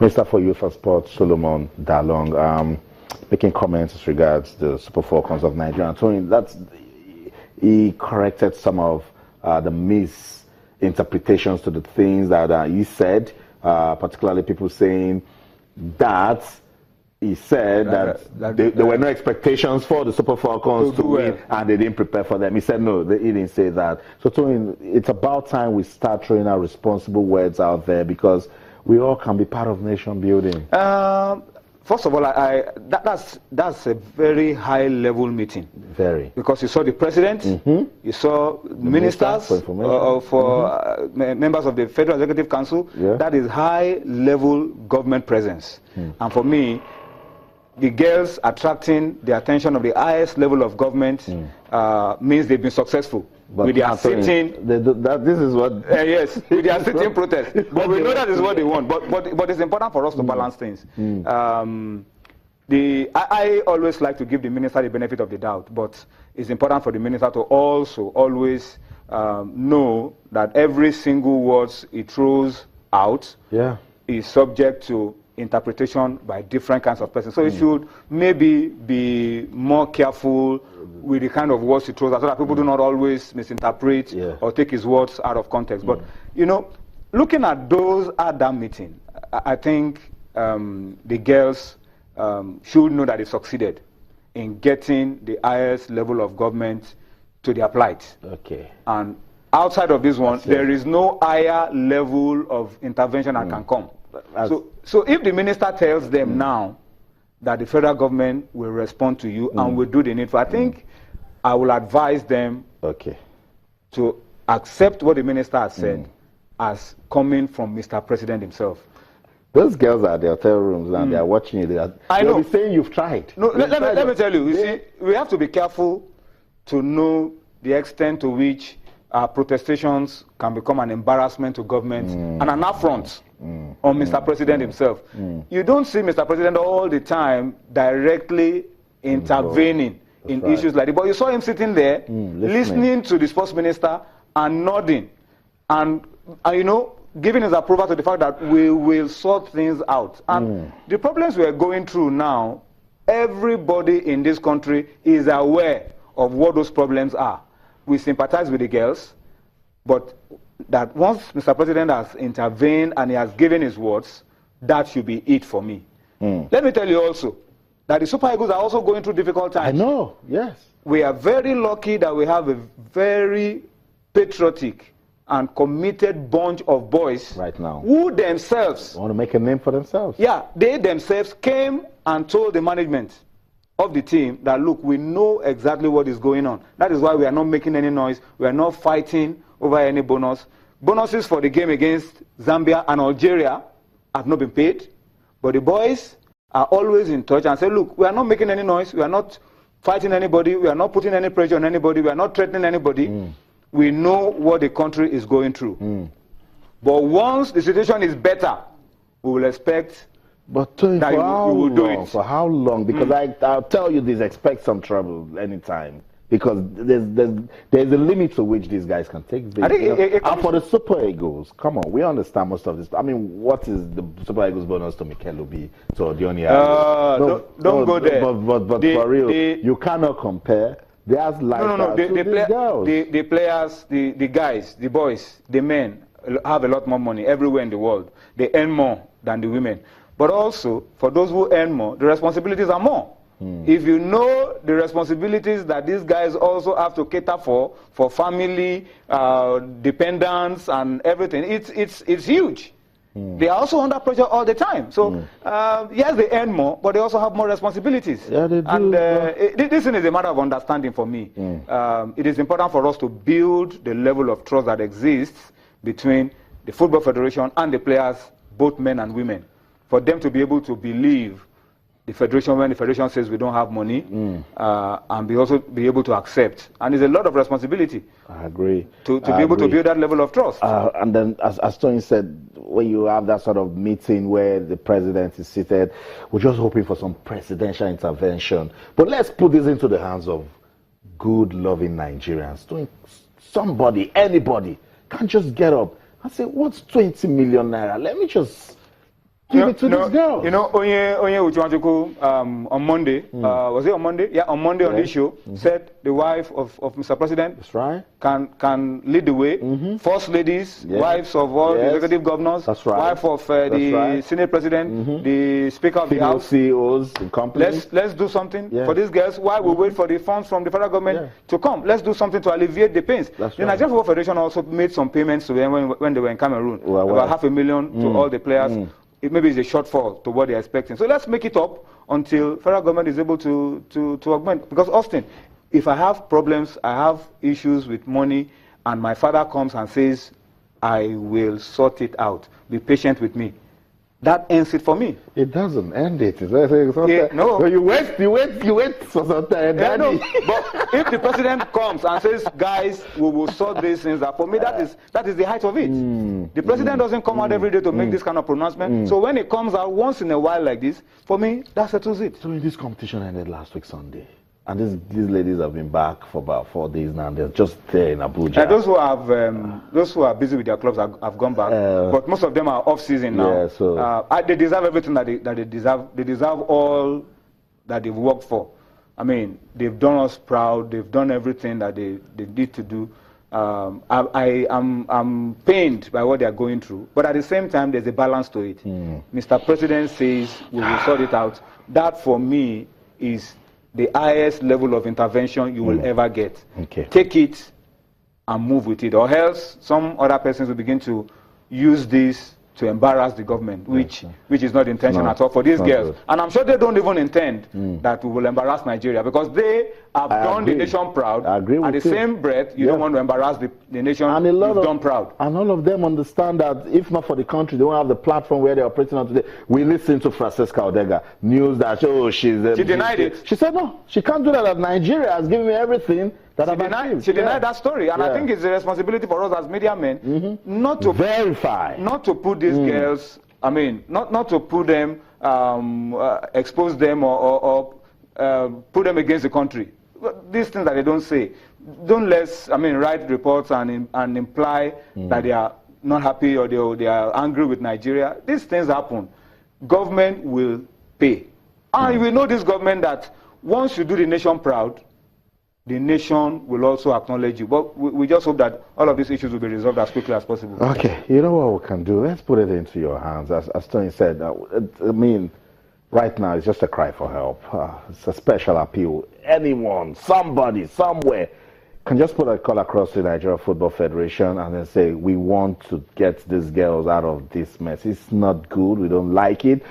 Minister for Youth and Sport, Solomon Dalung, making comments as regards the Super Falcons of Nigeria. He corrected some of the misinterpretations to the things that he said, particularly people saying that he said that there were no expectations for the Super Falcons to win and they didn't prepare for them. He said no, he didn't say that. So Tony, it's about time we start throwing our responsible words out there, because we all can be part of nation building. First of all, that's a very high-level meeting. Very. Because you saw the president, you saw ministers, members of the Federal Executive Council. Yeah. That is high-level government presence. And for me, the girls attracting the attention of the highest level of government means they've been successful. But with their sitting, this is what yes, with their sitting protest. But we know that is what they want. But it's important for us to balance things. I always like to give the minister the benefit of the doubt, but it's important for the minister to also always know that every single word he throws out is subject to interpretation by different kinds of persons. So he should maybe be more careful with the kind of words he throws out, so that people do not always misinterpret or take his words out of context. But, you know, looking at those at that meeting, I think the girls should know that they succeeded in getting the highest level of government to their plight. Okay. And outside of this one, there is no higher level of intervention that can come. So if the minister tells them now that the federal government will respond to you and will do the needful, I think I will advise them to accept what the minister has said as coming from Mr. President himself. Those girls are at the hotel rooms and they are watching you. They'll be saying you've tried. No, let me tell you, see, we have to be careful to know the extent to which protestations can become an embarrassment to government and an affront on Mr. President himself. You don't see Mr. President all the time directly intervening in issues like that. But you saw him sitting there, listening to the sports minister and nodding and you know, giving his approval to the fact that we will sort things out. And the problems we are going through now, everybody in this country is aware of what those problems are. We sympathize with the girls, but that once Mr. President has intervened and he has given his words, that should be it for me. Let me tell you also that the Super Eagles are also going through difficult times. I know, yes. We are very lucky that we have a very patriotic and committed bunch of boys right now who themselves want to make a name for themselves. Yeah, they themselves came and told the management of the team that, look, we know exactly what is going on. That is why we are not making any noise. We are not fighting over any bonus. Bonuses for the game against Zambia and Algeria have not been paid. But the boys are always in touch and say, look, we are not making any noise. We are not fighting anybody. We are not putting any pressure on anybody. We are not threatening anybody. We know what the country is going through. But once the situation is better, we will expect that you will do it. For how long? Because I'll tell you this, expect some trouble anytime. Because there's a limit to which these guys can take this. And for the Super Eagles, come on, we understand most of this. I mean, what is the Super Eagles bonus to Mikel Obi, to Odioni? Don't go there. But for real, you cannot compare. There's like the players, the guys, the boys, the men have a lot more money everywhere in the world. They earn more than the women. But also, for those who earn more, the responsibilities are more. If you know the responsibilities that these guys also have to cater for family, dependents, and everything, it's huge. They are also under pressure all the time. So, yes, they earn more, but they also have more responsibilities. Yeah, they do. And this thing is a matter of understanding for me. It is important for us to build the level of trust that exists between the Football Federation and the players, both men and women, for them to be able to believe the federation when the federation says we don't have money, and also be able to accept. And it's a lot of responsibility. I agree. To be able to build that level of trust. And then, as Tony said, when you have that sort of meeting where the president is seated, we're just hoping for some presidential intervention. But let's put this into the hands of good, loving Nigerians. Somebody, anybody, can't just get up and say, what's 20 million naira? Let me just Give it to this girl. You know, Onye Uchuanchuku, on Monday, was it on Monday? Yeah, on Monday on this show, said the wife of Mr. President That's right. can lead the way. First ladies, wives of all the executive governors, That's right. wife of the Senate President, the Speaker of the House. CEOs in companies. Let's do something for these girls while we wait for the funds from the federal government to come. Let's do something to alleviate the pains. The Nigerian Football Federation also made some payments to them when they were in Cameroon. About $500,000 to all the players. Maybe it's a shortfall to what they're expecting. So let's make it up until federal government is able to augment. Because Austin, if I have problems, I have issues with money, and my father comes and says, I will sort it out. Be patient with me. That ends it for me. It doesn't end it. No. You wait for some time. No. But if the president comes and says, guys, we will sort these things out, for me, that is the height of it. The president doesn't come out every day to make this kind of pronouncement. So when it comes out once in a while like this, for me, that settles it. So this competition ended last week Sunday. And these ladies have been back for about 4 days now. They're just there in Abuja. Those who are busy with their clubs have gone back, but most of them are off season now. Yeah, so they deserve everything that they deserve. They deserve all that they've worked for. I mean, they've done us proud. They've done everything that they need to do. I'm pained by what they are going through, but at the same time, there's a balance to it. Mr. President says we will sort it out. That for me is the highest level of intervention you will ever get. Take it and move with it, or else some other persons will begin to use this to embarrass the government, which is not the intention at all for these girls. Good. And I'm sure they don't even intend that we will embarrass Nigeria, because they have done the nation proud. I agree with At the same breath, you don't want to embarrass the nation you've done proud. And all of them understand that if not for the country, they won't have the platform where they're operating on today. We listened to Francesca Odega, news that, she denied it. She said, no, she can't do that, that Nigeria has given me everything. She denied that story, and I think it's a responsibility for us as media men not to verify, not to put these girls. I mean, not to put them, expose them, or put them against the country. These things that they don't say, don't write reports and imply that they are not happy or they are angry with Nigeria. These things happen. Government will pay, and we know this government that once you do the nation proud, the nation will also acknowledge you. But we just hope that all of these issues will be resolved as quickly as possible. Okay, you know what we can do? Let's put it into your hands. As Tony said, I mean, right now it's just a cry for help. It's a special appeal. Anyone, somebody, somewhere can just put a call across the Nigeria Football Federation and then say, we want to get these girls out of this mess. It's not good. We don't like it.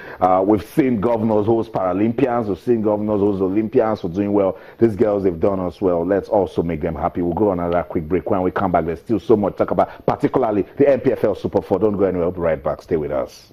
We've seen governors host Paralympians. We've seen governors host Olympians for doing well. These girls, they've done us well. Let's also make them happy. We'll go on another quick break. When we come back, there's still so much to talk about, particularly the NPFL Super 4. Don't go anywhere. We'll be right back. Stay with us.